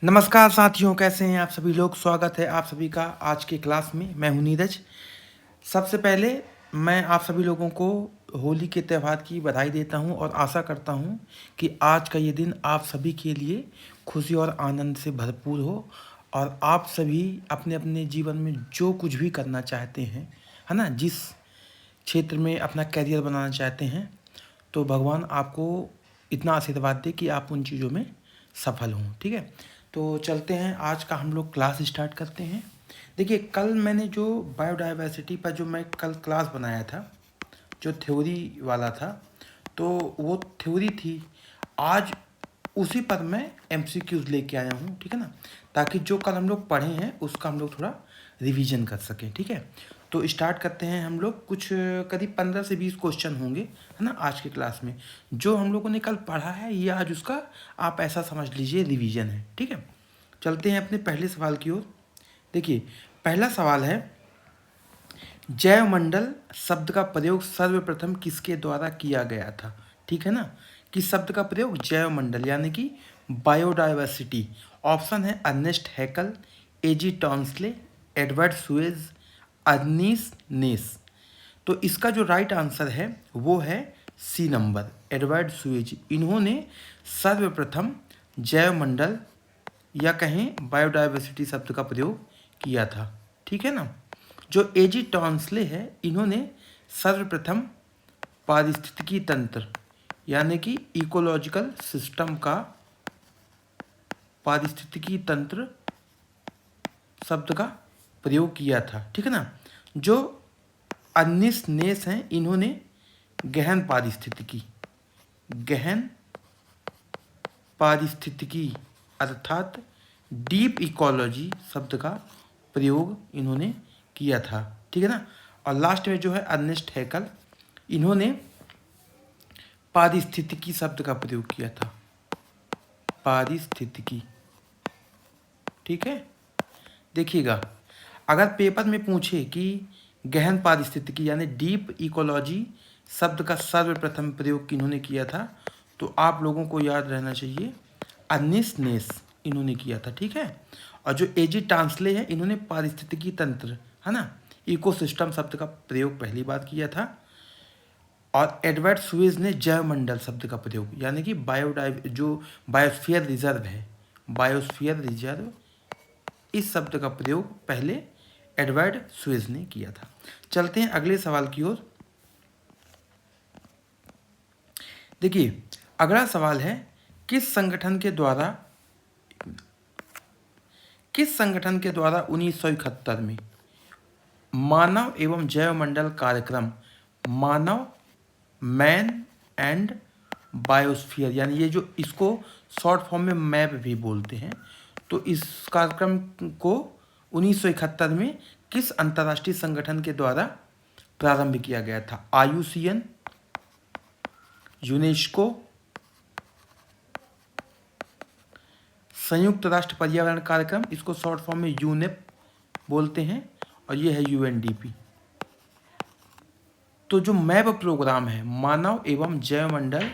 नमस्कार साथियों, कैसे हैं आप सभी लोग। स्वागत है आप सभी का आज के क्लास में। मैं हूं नीरज। सबसे पहले मैं आप सभी लोगों को होली के त्यौहार की बधाई देता हूं और आशा करता हूं कि आज का ये दिन आप सभी के लिए खुशी और आनंद से भरपूर हो और आप सभी अपने अपने जीवन में जो कुछ भी करना चाहते हैं, है ना, जिस क्षेत्र में अपना करियर बनाना चाहते हैं, तो भगवान आपको इतना आशीर्वाद दे कि आप उन चीज़ों में सफल हों। ठीक है, तो चलते हैं, आज का हम लोग क्लास स्टार्ट करते हैं। देखिए, कल मैंने जो बायोडाइवर्सिटी पर जो मैं कल क्लास बनाया था, जो थ्योरी वाला था, तो वो थ्योरी थी। आज उसी पर मैं एमसीक्यूज लेके आया हूँ, ठीक है ना, ताकि जो कल हम लोग पढ़े हैं उसका हम लोग थोड़ा रिवीजन कर सकें। ठीक है, तो स्टार्ट करते हैं हम लोग। कुछ करीब 15 से 20 क्वेश्चन होंगे, है ना, आज की क्लास में। जो हम लोगों ने कल पढ़ा है ये आज उसका आप ऐसा समझ लीजिए रिवीजन है। ठीक है, चलते हैं अपने पहले सवाल की ओर। देखिए, पहला सवाल है, जैवमंडल शब्द का प्रयोग सर्वप्रथम किसके द्वारा किया गया था। ठीक है ना, किस शब्द का प्रयोग, जैवमंडल यानी कि बायोडाइवर्सिटी। ऑप्शन है अर्नेस्ट हैकल, एजी टॉन्सले, एडवर्ड सुएज, अर्नीस नेस। तो इसका जो राइट आंसर है वो है सी नंबर, एडवर्ड सुएज। इन्होंने सर्वप्रथम जैवमंडल या कहें बायोडाइवर्सिटी शब्द का प्रयोग किया था। ठीक है ना, जो एजी टॉन्सले है इन्होंने सर्वप्रथम पारिस्थितिकी तंत्र यानी कि इकोलॉजिकल सिस्टम का पारिस्थितिकी तंत्र शब्द का प्रयोग किया था। ठीक है ना, जो अर्निस्ट नेस हैं इन्होंने गहन पारिस्थितिकी अर्थात डीप इकोलॉजी शब्द का प्रयोग इन्होंने किया था। ठीक है ना, और लास्ट में जो है अर्नेस्ट हैकल, इन्होंने पारिस्थितिकी शब्द का प्रयोग किया था, पारिस्थितिकी। ठीक है, देखिएगा, अगर पेपर में पूछे कि गहन पारिस्थितिकी यानी डीप इकोलॉजी शब्द का सर्वप्रथम प्रयोग किन्होंने किया था, तो आप लोगों को याद रहना चाहिए अर्निस्ट नेस इन्होंने किया था। ठीक है, और जो एजी टांसले है इन्होंने पारिस्थितिकी तंत्र, है ना, इकोसिस्टम शब्द का प्रयोग पहली बार किया था। और एडवर्ड सुएज ने जैवमंडल शब्द का प्रयोग यानी कि जो बायोस्फीयर रिजर्व है, बायोस्फीयर रिजर्व, इस शब्द का प्रयोग पहले एडवर्ड सुएज ने किया था। चलते हैं अगले सवाल की ओर। देखिए, अगला सवाल है, किस संगठन के द्वारा 1971 में मानव एवं जैवमंडल कार्यक्रम, मानव, मैन एंड बायोस्फीयर, यानी ये जो इसको शॉर्ट फॉर्म में मैप भी बोलते हैं, तो इस कार्यक्रम को 1971 में किस अंतर्राष्ट्रीय संगठन के द्वारा प्रारंभ किया गया था। आईयूसीएन, यूनेस्को, संयुक्त राष्ट्र पर्यावरण कार्यक्रम, इसको शॉर्ट फॉर्म में यूनेप बोलते हैं, और ये है यूएनडीपी। तो जो मैप प्रोग्राम है, मानव एवं जैवमंडल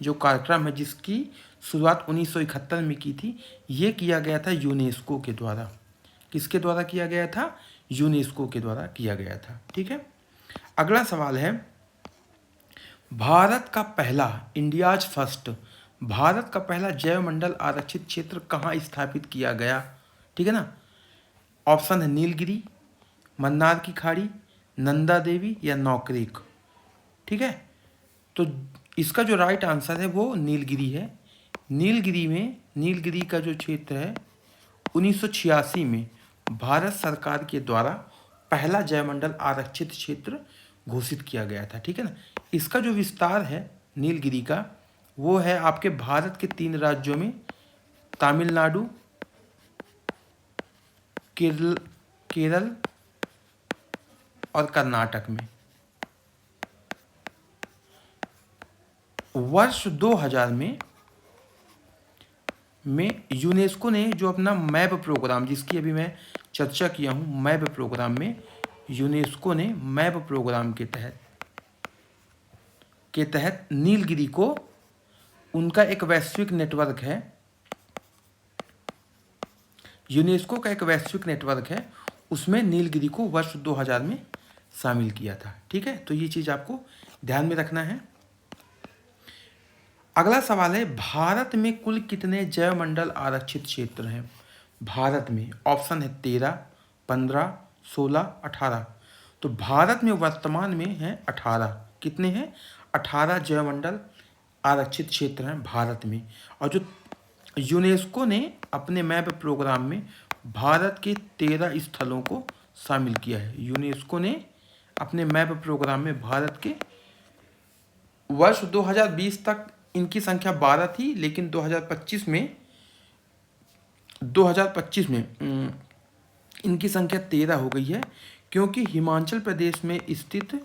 जो कार्यक्रम है, जिसकी शुरुआत 1971 में की थी, ये किया गया था यूनेस्को के द्वारा। किसके द्वारा किया गया था, यूनेस्को के द्वारा किया गया था। ठीक है, अगला सवाल है, भारत का पहला, इंडियाज फर्स्ट, भारत का पहला जैवमंडल आरक्षित क्षेत्र कहाँ स्थापित किया गया। ठीक है ना, ऑप्शन है नीलगिरी, मन्नार की खाड़ी, नंदा देवी या नौकरेक। ठीक है, तो इसका जो राइट आंसर है वो नीलगिरी है। नीलगिरी का जो क्षेत्र है 1986 में भारत सरकार के द्वारा पहला जैवमंडल आरक्षित क्षेत्र घोषित किया गया था। ठीक है ना, इसका जो विस्तार है नीलगिरी का, वो है आपके भारत के 3 राज्यों में, तमिलनाडु, केरल और कर्नाटक में। वर्ष 2000 में यूनेस्को ने जो अपना मैप प्रोग्राम, जिसकी अभी मैं चर्चा किया हूँ, मैप प्रोग्राम में यूनेस्को ने मैप प्रोग्राम के तहत नीलगिरी को, उनका एक वैश्विक नेटवर्क है, यूनेस्को का एक वैश्विक नेटवर्क है, उसमें नीलगिरी को वर्ष 2000 में शामिल किया था। ठीक है, तो ये चीज़ आपको ध्यान में रखना है। अगला सवाल है, भारत में कुल कितने जैवमंडल आरक्षित क्षेत्र हैं? भारत में ऑप्शन है 13, 15, 16, 18। तो भारत में वर्तमान में है 18। कितने हैं? 18 जैवमंडल आरक्षित क्षेत्र हैं भारत में। और जो यूनेस्को ने अपने मैप प्रोग्राम में भारत के 13 स्थलों को शामिल किया है। यूनेस्को ने अपने मैप प्रोग्राम में भारत के वर्ष 2020 तक इनकी संख्या 12 थी, लेकिन 2025 में इनकी संख्या 13 हो गई है, क्योंकि हिमाचल प्रदेश में स्थित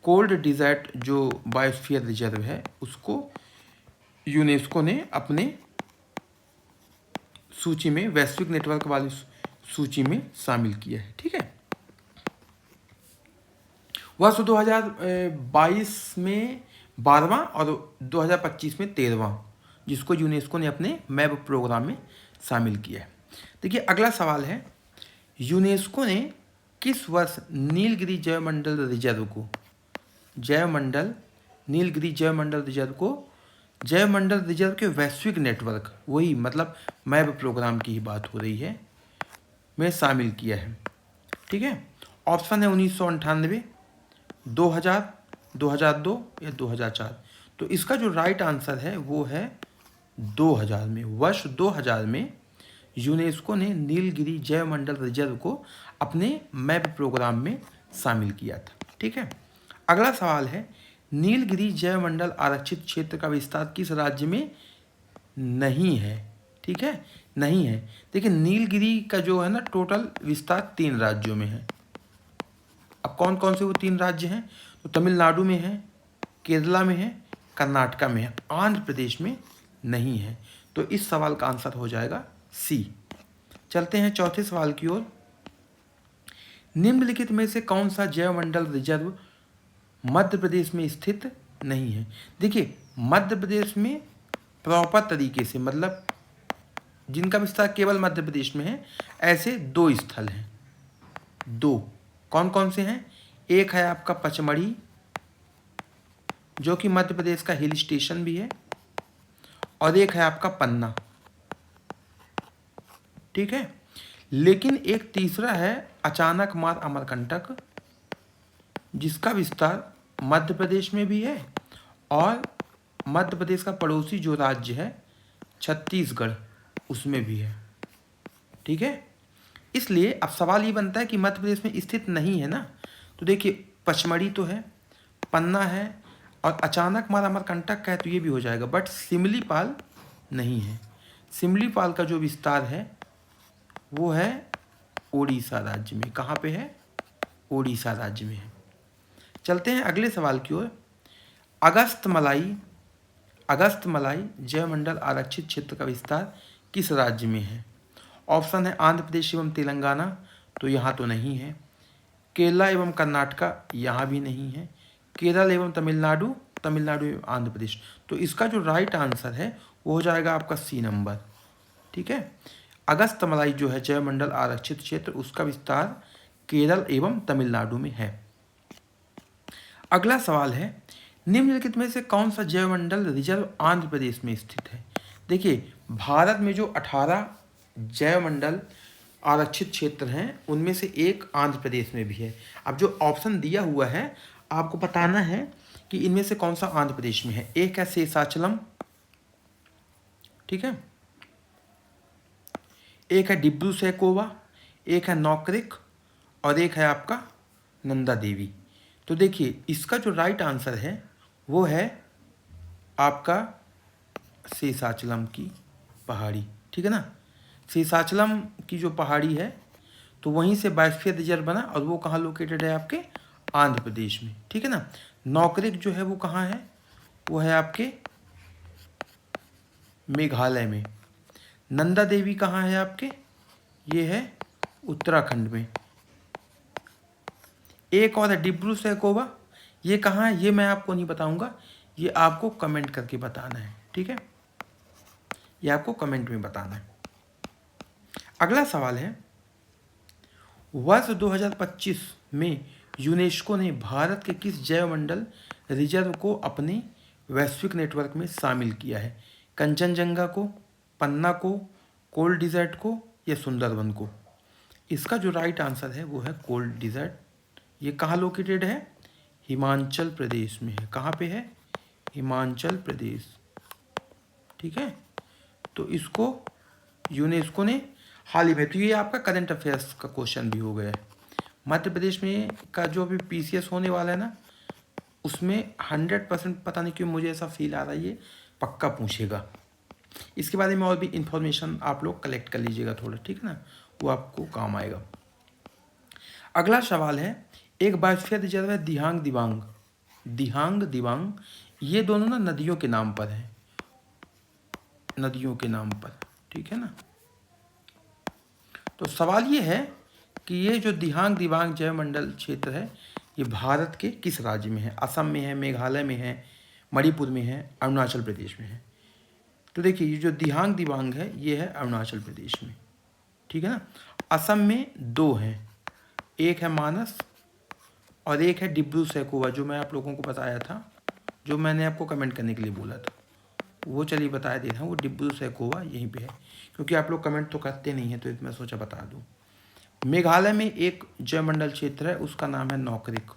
कोल्ड डिजर्ट जो बायोस्फीयर रिजर्व है, उसको यूनेस्को ने अपने सूची में, वैश्विक नेटवर्क वाली सूची में शामिल किया है। ठीक है, वर्ष 2022 में 12वां और 2025 में 13वां, जिसको यूनेस्को ने अपने मैप प्रोग्राम में शामिल किया है। देखिए अगला सवाल है, यूनेस्को ने किस वर्ष नीलगिरी जैवमंडल रिजर्व को, नीलगिरी जैवमंडल रिजर्व को जैवमंडल रिजर्व के वैश्विक नेटवर्क, वही मतलब मैप प्रोग्राम की ही बात हो रही है, में शामिल किया है? ठीक है, ऑप्शन है 1998, 2000, 2002 या 2004। तो इसका जो राइट आंसर है वो है 2000 में। वर्ष 2000 में यूनेस्को ने नीलगिरी जैवमंडल रिजर्व को अपने मैप प्रोग्राम में शामिल किया था। ठीक है, अगला सवाल है, नीलगिरी जैवमंडल आरक्षित क्षेत्र का विस्तार किस राज्य में नहीं है? ठीक है, नहीं है। देखिए नीलगिरी का जो है ना टोटल विस्तार 3 राज्यों में है। अब कौन कौन से वो 3 राज्य हैं? तो तमिलनाडु में है, केरला में है, कर्नाटका में है, आंध्र प्रदेश में नहीं है। तो इस सवाल का आंसर हो जाएगा सी। चलते हैं चौथे सवाल की ओर। निम्नलिखित में से कौन सा जैवमंडल रिजर्व मध्य प्रदेश में स्थित नहीं है? देखिए मध्य प्रदेश में प्रॉपर तरीके से, मतलब जिनका विस्तार केवल मध्य प्रदेश में है, ऐसे 2 स्थल हैं। 2 कौन कौन से हैं? एक है आपका पचमढ़ी, जो कि मध्य प्रदेश का हिल स्टेशन भी है, और एक है आपका पन्ना। ठीक है, लेकिन एक तीसरा है अचानक मार अमरकंटक, जिसका विस्तार मध्य प्रदेश में भी है और मध्य प्रदेश का पड़ोसी जो राज्य है छत्तीसगढ़, उसमें भी है। ठीक है, इसलिए अब सवाल ये बनता है कि मध्य प्रदेश में स्थित नहीं है ना, तो देखिए पचमढ़ी तो है, पन्ना है, और अचानक मार अमरकंटक का है, तो ये भी हो जाएगा। बट सिमलीपाल नहीं है। सिमलीपाल का जो विस्तार है वो है ओडिशा राज्य में। कहाँ पे है? ओडिशा राज्य में है। चलते हैं अगले सवाल की ओर। अगस्तमलाई जैवमंडल आरक्षित क्षेत्र का विस्तार किस राज्य में है? ऑप्शन है आंध्र प्रदेश एवं तेलंगाना, तो यहाँ तो नहीं है। केरला एवं कर्नाटका, यहाँ भी नहीं है। केरल एवं तमिलनाडु, तमिलनाडु एवं आंध्र प्रदेश। तो इसका जो राइट आंसर है वो हो जाएगा आपका सी नंबर। ठीक है, अगस्तमलाई जो है जैवमंडल आरक्षित क्षेत्र, उसका विस्तार केरल एवं तमिलनाडु में है। अगला सवाल है, निम्नलिखित में से कौन सा जैवमंडल रिजर्व आंध्र प्रदेश में स्थित है? देखिए भारत में जो 18 जैवमंडल आरक्षित क्षेत्र हैं, उनमें से एक आंध्र प्रदेश में भी है। अब जो ऑप्शन दिया हुआ है आपको बताना है कि इनमें से कौन सा आंध्र प्रदेश में है। एक है शेषाचलम, ठीक है, एक है डिब्रू सैखोवा, एक है नौकरिक, और एक है आपका नंदा देवी। तो देखिए इसका जो राइट आंसर है वो है आपका शेषाचलम की पहाड़ी। ठीक है ना, शेषाचलम की जो पहाड़ी है तो वहीं से बायोस्फीयर रिजर्व बना, और वो कहाँ लोकेटेड है? आपके आंध्र प्रदेश में। ठीक है ना, नौकरिक जो है वो कहाँ है? वो है आपके मेघालय में। नंदा देवी कहाँ है आपके? ये है उत्तराखंड में। एक और है डिब्रू सैखोवा, ये कहाँ है? ये मैं आपको नहीं बताऊंगा, ये आपको कमेंट करके बताना है। ठीक है, ये आपको कमेंट में बताना है। अगला सवाल है, वर्ष 2025 में यूनेस्को ने भारत के किस जैवमंडल रिजर्व को अपने वैश्विक नेटवर्क में शामिल किया है? कंचनजंगा को, पन्ना को, कोल्ड डिजर्ट को या सुंदरवन को? इसका जो राइट आंसर है वो है कोल्ड डिजर्ट। ये कहाँ लोकेटेड है? हिमाचल प्रदेश में है। कहाँ पे है? हिमाचल प्रदेश। ठीक है, तो इसको यूनेस्को ने हाल ही में, तो ये आपका करंट अफेयर्स का क्वेश्चन भी हो गया है। मध्य प्रदेश में का जो अभी पीसीएस होने वाला है ना, उसमें 100% पता नहीं क्यों मुझे ऐसा फील आ रहा है ये पक्का पूछेगा। इसके बारे में और भी इंफॉर्मेशन आप लोग कलेक्ट कर लीजिएगा थोड़ा, ठीक है ना, वो आपको काम आएगा। अगला सवाल है, एक बायोस्फीयर रिजर्व है दिहांग दिबांग, दिहांग दिबांग, ये दोनों ना नदियों के नाम पर हैं, नदियों के नाम पर, ठीक है ना। तो सवाल ये है कि ये जो दिहांग दिबांग जैवमंडल क्षेत्र है ये भारत के किस राज्य में है? असम में है, मेघालय में है, मणिपुर में है, अरुणाचल प्रदेश में है? तो देखिए, ये जो दिहांग दिबांग है ये है अरुणाचल प्रदेश में, ठीक है ना। असम में दो हैं, एक है मानस और एक है डिब्रू सैखोवा, जो मैं आप लोगों को बताया था, जो मैंने आपको कमेंट करने के लिए बोला था, वो चलिए बता देता हूँ। वो डिब्रू सैखोवा यहीं पे है, क्योंकि आप लोग कमेंट तो करते नहीं हैं, तो मैं सोचा बता दूँ। मेघालय में एक जैवमंडल क्षेत्र है, उसका नाम है नौकरिक।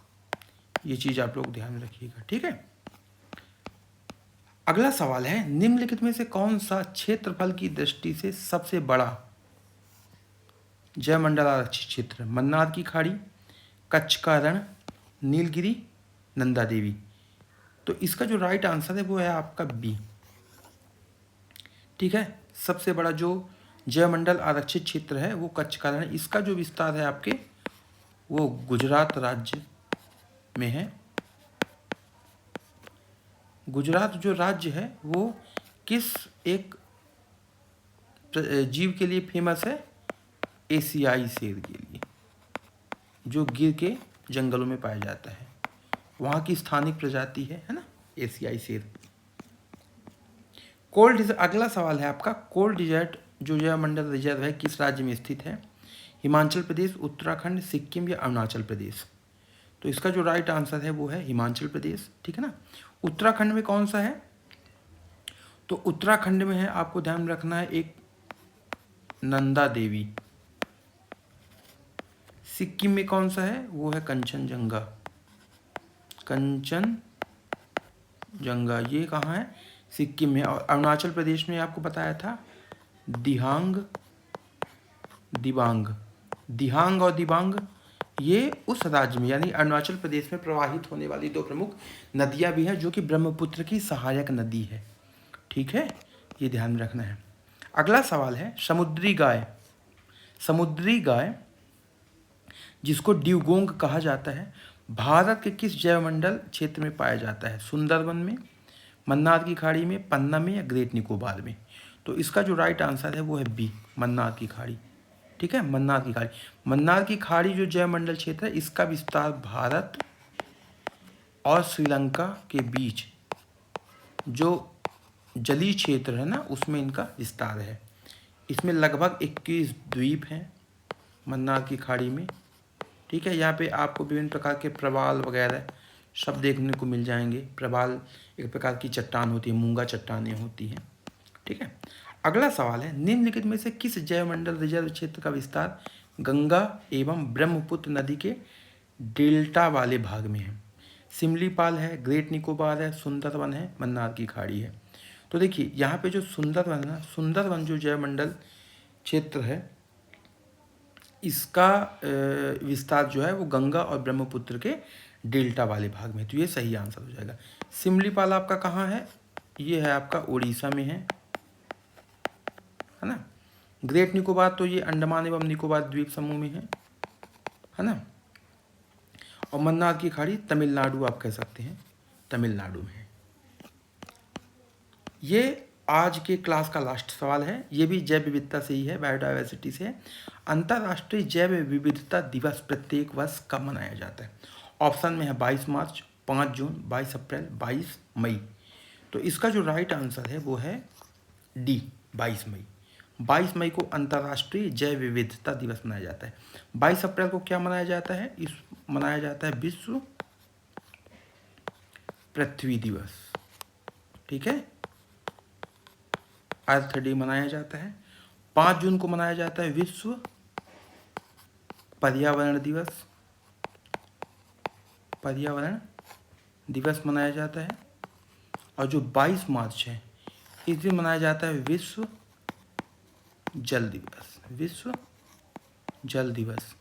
ये चीज़ आप लोग ध्यान में रखिएगा, ठीक है। अगला सवाल है, निम्नलिखित में से कौन सा क्षेत्रफल की दृष्टि से सबसे बड़ा जैवमंडल आरक्षित क्षेत्र? मन्नार की खाड़ी, कच्छ का रण, नीलगिरी, नंदा देवी? तो इसका जो राइट आंसर है वो है आपका बी, ठीक है। सबसे बड़ा जो जैवमंडल आरक्षित क्षेत्र है वो कच्छ का रण है। इसका जो विस्तार है आपके वो गुजरात राज्य में है। गुजरात जो राज्य है वो किस एक जीव के लिए फेमस है? एशियाई शेर के लिए, जो गिर के जंगलों में पाया जाता है, वहाँ की स्थानिक प्रजाति है ना, एशियाई शेर। कोल्ड डिजर्ट, अगला सवाल है आपका, कोल्ड डिजर्ट जो जैवमंडल रिजर्व है किस राज्य में स्थित है? हिमाचल प्रदेश, उत्तराखंड, सिक्किम या अरुणाचल प्रदेश? तो इसका जो राइट आंसर है वो है हिमाचल प्रदेश, ठीक है ना। उत्तराखंड में कौन सा है? तो उत्तराखंड में है, आपको ध्यान रखना है, एक नंदा देवी। सिक्किम में कौन सा है? वो है कंचनजंगा, कंचनजंगा, ये कहाँ है? सिक्किम में। और अरुणाचल प्रदेश में आपको बताया था दिहांग दिबांग, दिहांग और दिबांग ये उस राज्य में यानी अरुणाचल प्रदेश में प्रवाहित होने वाली दो प्रमुख नदियां भी हैं, जो कि ब्रह्मपुत्र की सहायक नदी है, ठीक है, ये ध्यान में रखना है। अगला सवाल है, समुद्री गाय, समुद्री गाय जिसको ड्यूगोंग कहा जाता है, भारत के किस जैवमंडल क्षेत्र में पाया जाता है? सुंदरवन में, मन्नार की खाड़ी में, पन्ना में या ग्रेट निकोबार में? तो इसका जो राइट आंसर है वो है बी, मन्नार की खाड़ी, ठीक है। मन्नार की खाड़ी, मन्नार की खाड़ी जो जैवमंडल क्षेत्र है इसका विस्तार भारत और श्रीलंका के बीच जो जलीय क्षेत्र है ना उसमें इनका विस्तार है। इसमें लगभग 21 द्वीप हैं मन्नार की खाड़ी में, ठीक है। यहाँ पे आपको विभिन्न प्रकार के प्रवाल वगैरह सब देखने को मिल जाएंगे। प्रवाल एक प्रकार की चट्टान होती है, मूंगा चट्टानें होती हैं, ठीक है। अगला सवाल है, निम्नलिखित में से किस जैवमंडल रिजर्व क्षेत्र का विस्तार गंगा एवं ब्रह्मपुत्र नदी के डेल्टा वाले भाग में है? सिमलीपाल है, ग्रेट निकोबार है, सुंदरवन है, मन्नार की खाड़ी है? तो देखिए, यहाँ पे जो सुंदरवन है ना, सुंदरवन जो जैवमंडल क्षेत्र है इसका विस्तार जो है वो गंगा और ब्रह्मपुत्र के डेल्टा वाले भाग में, तो ये सही आंसर हो जाएगा। सिमलीपाल आपका कहाँ है? ये है आपका उड़ीसा में है ना। ग्रेट निकोबार तो ये अंडमान एवं निकोबार द्वीप समूह में है ना। और मन्नार की खाड़ी तमिलनाडु आप कह सकते हैं, तमिलनाडु में है। ये आज के क्लास का लास्ट सवाल है, ये भी जैव विविधता से ही है, बायोडाइवर्सिटी से है। अंतर्राष्ट्रीय जैव विविधता दिवस प्रत्येक वर्ष कब मनाया जाता है? ऑप्शन में है 22 मार्च, 5 जून, 22 अप्रैल, 22 मई। तो इसका जो राइट आंसर है वो है डी, 22 मई। 22 मई को अंतर्राष्ट्रीय जैव विविधता दिवस मनाया जाता है। 22 अप्रैल को क्या मनाया जाता है? मनाया जाता है विश्व पृथ्वी दिवस। ठीक है, अर्थ डे मनाया जाता है। 5 जून को मनाया जाता है विश्व पर्यावरण दिवस। पर्यावरण दिवस मनाया जाता है। और जो 22 मार्च है इस दिन मनाया जाता है विश्व जल दिवस। विश्व जल दिवस।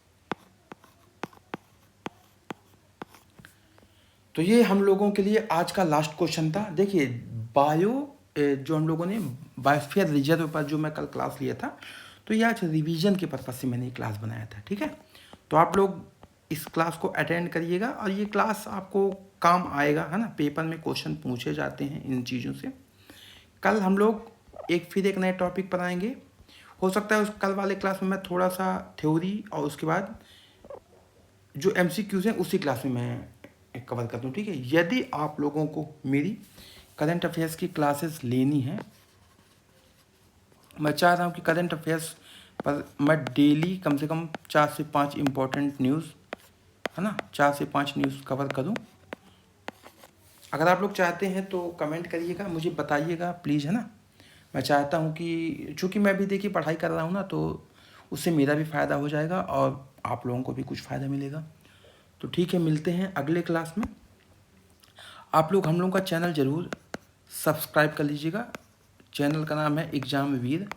तो ये हम लोगों के लिए आज का लास्ट क्वेश्चन था। देखिए जो हम लोगों ने बायोस्फीयर रिजर्व पर जो मैं कल क्लास लिया था, तो ये आज रिवीजन के पर्पज से मैंने ये क्लास बनाया था। ठीक है, तो आप लोग इस क्लास को अटेंड करिएगा और ये क्लास आपको काम आएगा, है ना। पेपर में क्वेश्चन पूछे जाते हैं इन चीज़ों से। कल हम लोग फिर एक नए टॉपिक पर आएंगे। हो सकता है उस कल वाले क्लास में मैं थोड़ा सा थ्योरी और उसके बाद जो MCQs हैं उसी क्लास में मैं कवर कर दूँ। ठीक है, यदि आप लोगों को मेरी करंट अफेयर्स की क्लासेस लेनी है, मैं चाह रहा हूँ कि करंट अफेयर्स पर मैं डेली कम से कम 4 से 5 इम्पोर्टेंट न्यूज़, है ना, 4 से 5 न्यूज़ कवर करूँ। अगर आप लोग चाहते हैं तो कमेंट करिएगा, मुझे बताइएगा प्लीज़, है ना। मैं चाहता हूँ कि चूँकि मैं भी देखिए पढ़ाई कर रहा हूँ ना, तो उससे मेरा भी फ़ायदा हो जाएगा और आप लोगों को भी कुछ फ़ायदा मिलेगा। तो ठीक है, मिलते हैं अगले क्लास में। आप लोग हम लोगों का चैनल ज़रूर सब्सक्राइब कर लीजिएगा। चैनल का नाम है एग्ज़ाम वीर।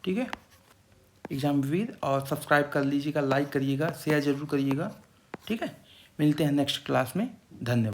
ठीक है, एग्ज़ाम वीर, और सब्सक्राइब कर लीजिएगा, लाइक करिएगा, शेयर ज़रूर करिएगा। ठीक है, मिलते हैं नेक्स्ट क्लास में। धन्यवाद।